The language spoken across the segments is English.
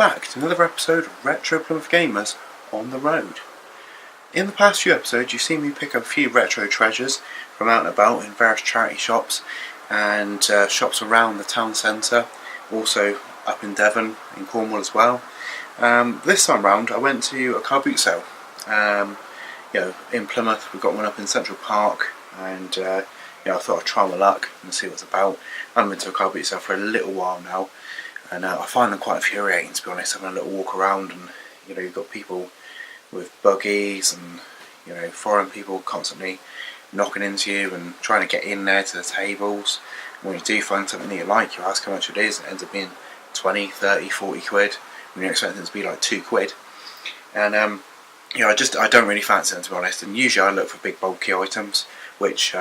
back to another episode of Retro Plymouth Gamers on the road. In the past few episodes you've seen me pick up a few retro treasures from out and about in various charity shops and shops around the town centre, also up in Devon, in Cornwall as well. This time round I went to a car boot sale. In Plymouth we've got one up in Central Park, and I thought I'd try my luck and see what it's about. I haven't been to a car boot sale for a little while now, and I find them quite infuriating, to be honest, having a little walk around, and you've got people with buggies and foreign people constantly knocking into you and trying to get in there to the tables. And when you do find something that you like, you ask how much it is, and it ends up being 20, 30, 40 quid when you're expecting it to be like 2 quid. And I don't really fancy them, to be honest, and usually I look for big bulky items, which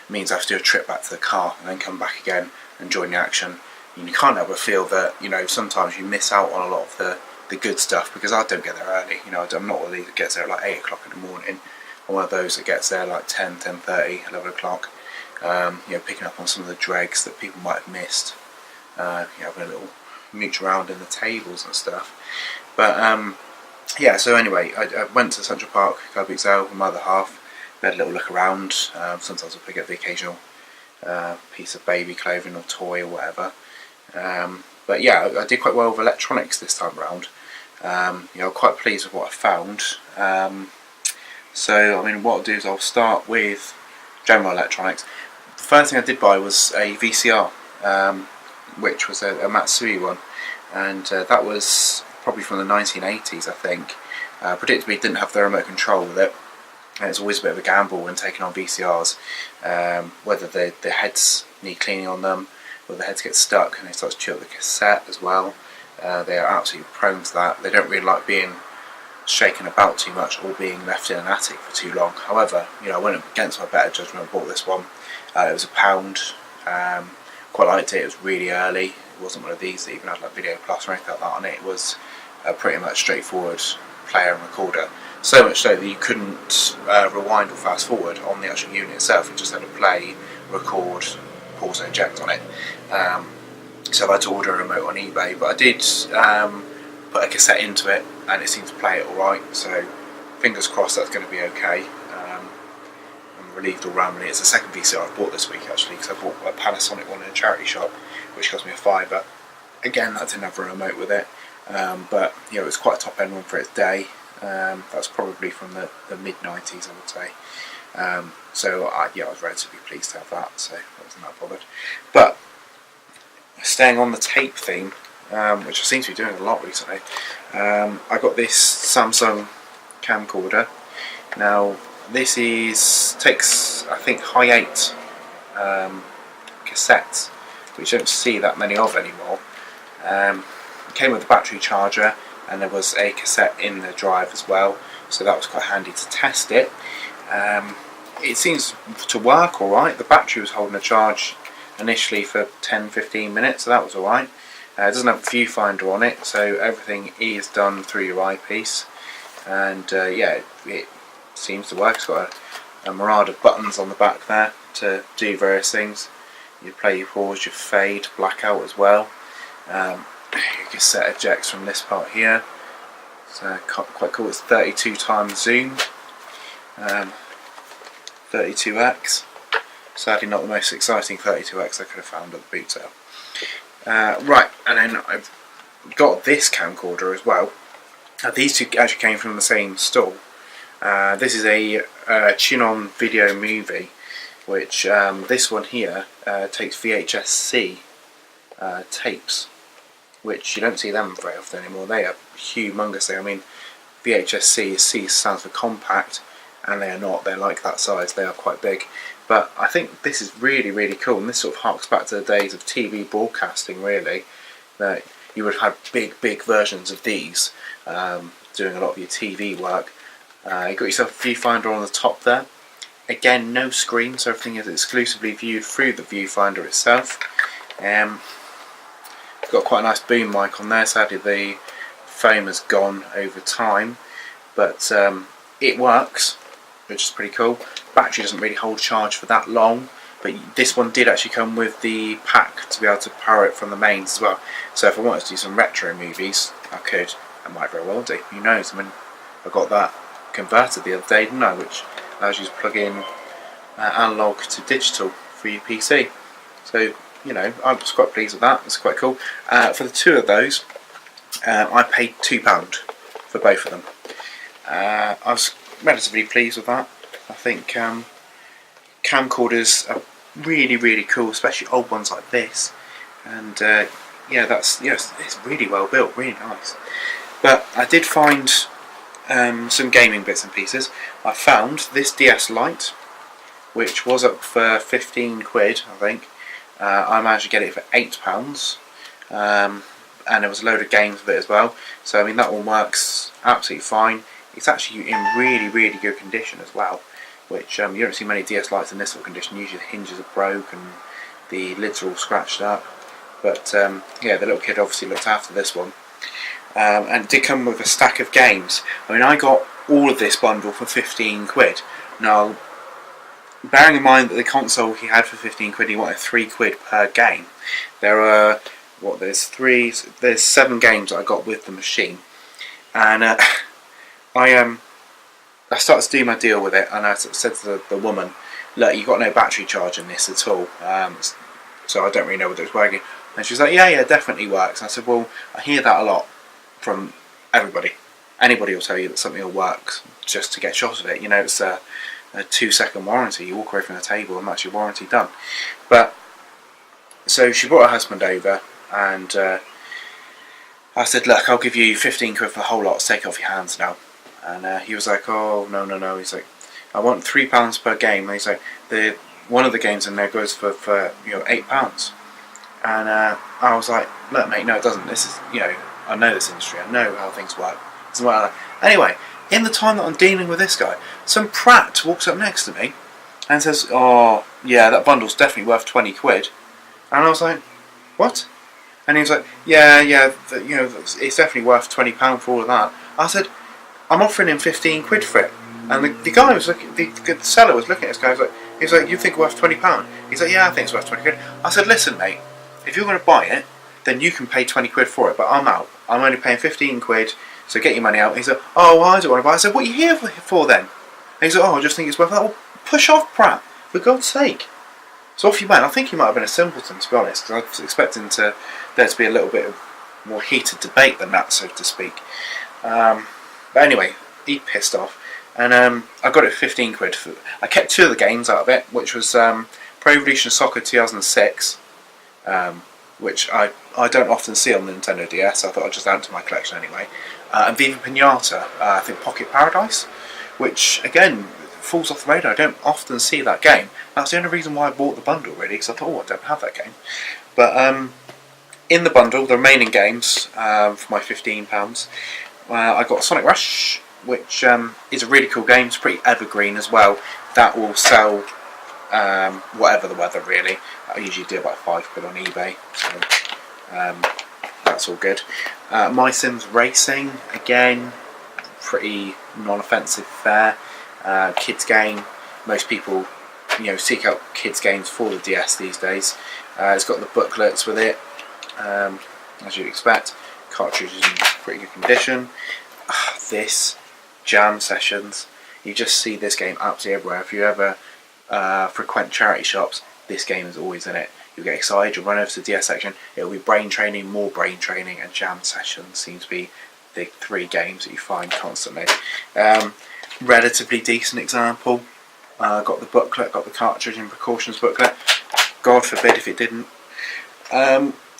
means I have to do a trip back to the car and then come back again and join the action. And you can't help but feel that sometimes you miss out on a lot of the good stuff, because I don't get there early. I'm not one of these that gets there at like 8 o'clock in the morning. I'm one of those that gets there like 10, 10:30, 11 o'clock, picking up on some of the dregs that people might have missed, having a little mooch around in the tables and stuff. But so anyway, I went to Central Park car boot sale with my other half. We had a little look around. Sometimes I'll pick up the occasional piece of baby clothing or toy or whatever. But yeah, I did quite well with electronics this time around. I'm quite pleased with what I found. What I'll do is I'll start with general electronics. The first thing I did buy was a VCR, which was a Matsui one, and that was probably from the 1980s, I think. Predictably, it didn't have the remote control with it. And it's always a bit of a gamble when taking on VCRs, whether the heads need cleaning on them, whether the heads get stuck and they start to chew up the cassette as well. They are absolutely prone to that. They don't really like being shaken about too much or being left in an attic for too long. However, I went against my better judgment and bought this one. It was £1. Quite liked it. It was really early. It wasn't one of these that even had like Video Plus or anything like that on it. It was pretty much straightforward player and recorder. So much so that you couldn't rewind or fast forward on the actual unit itself. It just had to play, record, pause and eject on it. So I had to order a remote on eBay, but I did put a cassette into it and it seemed to play it alright, so fingers crossed that's going to be okay. I'm relieved all round. It's the second VCR I bought this week actually, because I bought a Panasonic one in a charity shop which cost me £5. Again, that didn't have a remote with it, but it was quite a top end one for its day. That's probably from the mid-90s, I would say. I was relatively pleased to have that, so I wasn't that bothered. But staying on the tape theme, which I seem to be doing a lot recently, I got this Samsung camcorder. Now this takes I think high 8 cassettes, which you don't see that many of anymore. It came with a battery charger, and there was a cassette in the drive as well, so that was quite handy to test it. It seems to work alright. The battery was holding a charge initially for 10-15 minutes, so that was alright. It doesn't have a viewfinder on it, so everything is done through your eyepiece, and it seems to work. It's got a myriad of buttons on the back there to do various things. You play, you pause, you fade, blackout as well. Your cassette ejects from this part here. It's quite cool. It's 32 times zoom, 32x. Sadly not the most exciting 32x I could have found at the boot sale. Right, and then I've got this camcorder as well. These two actually came from the same stall. This is a Chinon Video Movie, which this one here takes VHS-C tapes, which you don't see them very often anymore. They are humongous. I mean, VHS-C, C stands for compact, and they are not. They're like that size. They are quite big. But I think this is really, really cool, and this sort of harks back to the days of TV broadcasting, really, that you would have big versions of these doing a lot of your TV work. You've got yourself a viewfinder on the top there. Again, no screen, so everything is exclusively viewed through the viewfinder itself. Got quite a nice boom mic on there. Sadly the foam has gone over time, but it works, which is pretty cool. Battery doesn't really hold charge for that long, but this one did actually come with the pack to be able to power it from the mains as well. So if I wanted to do some retro movies, I could. I might very well do. Who knows? I mean, I got that converted the other day, didn't I? Which allows you to plug in analog to digital for your PC. So, you know, I was quite pleased with that. It's quite cool. For the two of those, I paid £2 for both of them. I was relatively pleased with that. I think camcorders are really, really cool, especially old ones like this. And yeah, it's really well built, really nice. But I did find some gaming bits and pieces. I found this DS Lite, which was up for 15 quid, I think. I managed to get it for £8, and there was a load of games with it as well. So I mean, that one works absolutely fine. It's actually in really, really good condition as well, which you don't see many DS Lites in this sort of condition. Usually the hinges are broke and the lids are all scratched up. But yeah, the little kid obviously looked after this one. And it did come with a stack of games. I mean, I got all of this bundle for 15 quid. Now, bearing in mind that the console he had for 15 quid, he wanted 3 quid per game. There are, there's 7 games that I got with the machine. And I started to do my deal with it, and I said to the woman, look, you've got no battery charge in this at all, so I don't really know whether it's working. And she was like, yeah, definitely works. And I said, well, I hear that a lot from everybody. Anybody will tell you that something will work just to get shot of it. You know, it's a 2-second warranty. You walk away from the table and that's your warranty done. But so she brought her husband over, and I said, look, I'll give you 15 quid for the whole lot. Take it off your hands now. And he was like, oh, no. He's like, I want £3 per game. And he's like, one of the games in there goes for £8. And I was like, look, mate, no, it doesn't. This is, I know this industry. I know how things work. It doesn't work like that. Anyway, in the time that I'm dealing with this guy, some prat walks up next to me and says, oh, yeah, that bundle's definitely worth 20 quid. And I was like, what? And he was like, yeah, it's definitely worth £20 for all of that. I said, I'm offering him 15 quid for it. And the guy was looking, the seller was looking at this guy, he was like, you think it's worth £20? He's like, yeah, I think it's worth 20 quid. I said, listen, mate, if you're going to buy it, then you can pay 20 quid for it, but I'm out. I'm only paying 15 quid, so get your money out. He said, oh, well, I don't want to buy it. I said, what are you here for then? And he said, oh, I just think it's worth that. Well, push off, prat, for God's sake. So off you went. I think he might have been a simpleton, to be honest, because I was expecting there to be a little bit of more heated debate than that, so to speak. But anyway, he pissed off, and I got it for 15 quid. I kept 2 of the games out of it, which was Pro Evolution Soccer 2006, which I don't often see on the Nintendo DS. I thought I'd just add to my collection anyway. And Viva Pinata, I think Pocket Paradise, which again falls off the radar. I don't often see that game. That's the only reason why I bought the bundle, really, because I thought, oh, I don't have that game. But in the bundle, the remaining games for my £15, I got Sonic Rush, which is a really cool game. It's pretty evergreen as well. That will sell whatever the weather, really. I usually do about 5 quid on eBay, so that's all good. My Sims Racing, again, pretty non-offensive fare. Kids game. Most people, seek out kids games for the DS these days. It's got the booklets with it, as you'd expect. Cartridge is in pretty good condition. This jam sessions, you just see this game absolutely everywhere. If you ever frequent charity shops, this game is always in it. You'll get excited, you'll run over to the DS section, it'll be brain training, more brain training, and jam sessions seem to be the 3 games that you find constantly. Relatively decent example. Got the booklet, got the cartridge and precautions booklet. God forbid if it didn't.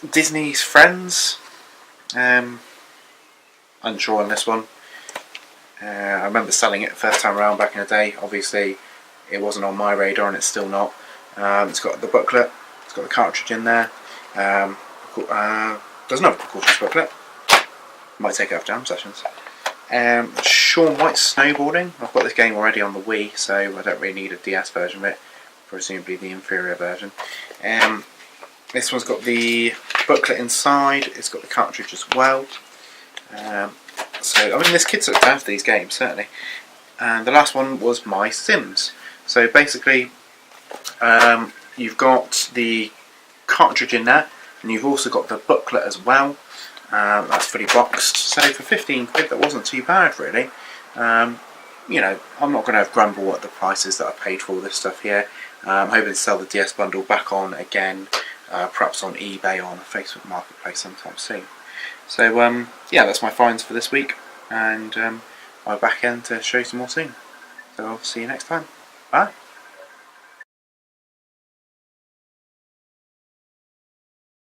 Disney's Friends. Unsure on this one. I remember selling it the first time around back in the day. Obviously, it wasn't on my radar, and it's still not. It's got the booklet. It's got the cartridge in there. There's no precautions booklet. Might take it off jam sessions. Shaun White's Snowboarding. I've got this game already on the Wii, so I don't really need a DS version of it. Presumably the inferior version. This one's got the booklet inside. It's got the cartridge as well. So I mean, this kid's looked after these games, certainly. And the last one was My Sims. So basically, you've got the cartridge in there, and you've also got the booklet as well. That's fully boxed. So for 15 quid, that wasn't too bad really. You know, I'm not going to grumble at the prices that I paid for all this stuff here. I'm hoping to sell the DS bundle back on again, perhaps on eBay or on a Facebook Marketplace sometime soon. So yeah, that's my finds for this week, and I'll be back in to show you some more soon. So I'll see you next time. Bye.